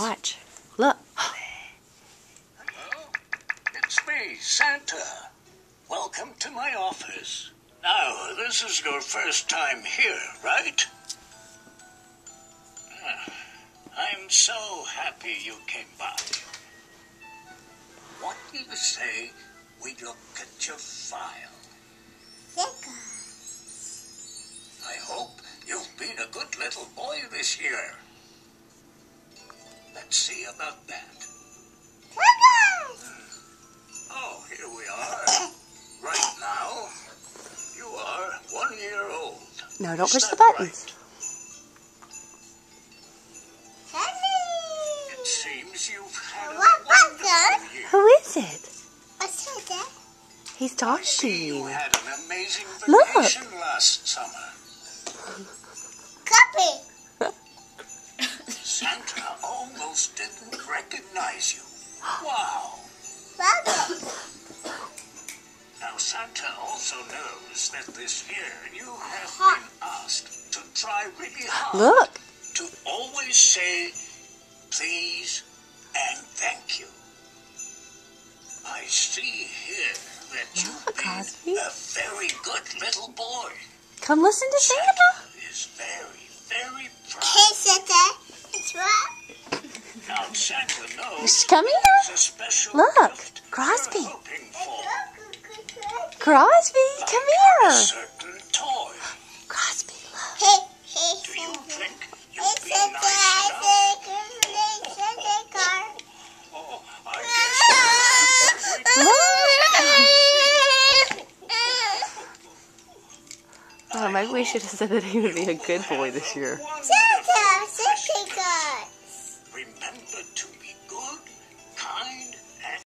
Watch. Look. Hello? It's me, Santa. Welcome to my office. Now, this is your first time here, right? I'm so happy you came by. What do you say we look at your file? I hope you've been a good little boy this year. Let's see about that. Oh, here we are. Right now, you are 1 year old. No, don't Is push the that buttons. Right? It seems you've had a wonderful year. Who is it? What's that? He's I talking to see you you. had an amazing Look. vacation last summer. Copy. Santa almost didn't recognize you. Wow. Now, Santa also knows that this year you have been asked to try really hard Look. to always say please and thank you. I see here that you've Look, been Cosby. a very good little boy. Come listen to Santa. Santa is very, very proud. Hey, Santa. It's what? Now, Santa knows Come there's here. a special Look, gift Crosby. you're hoping for. Crosby, come A here. certain toy. Crosby, look. Hey, Do you Santa. think Hey, you'd be Santa. nice enough? Oh, I Oh, maybe we should have said that he would be a good boy this year. Santa.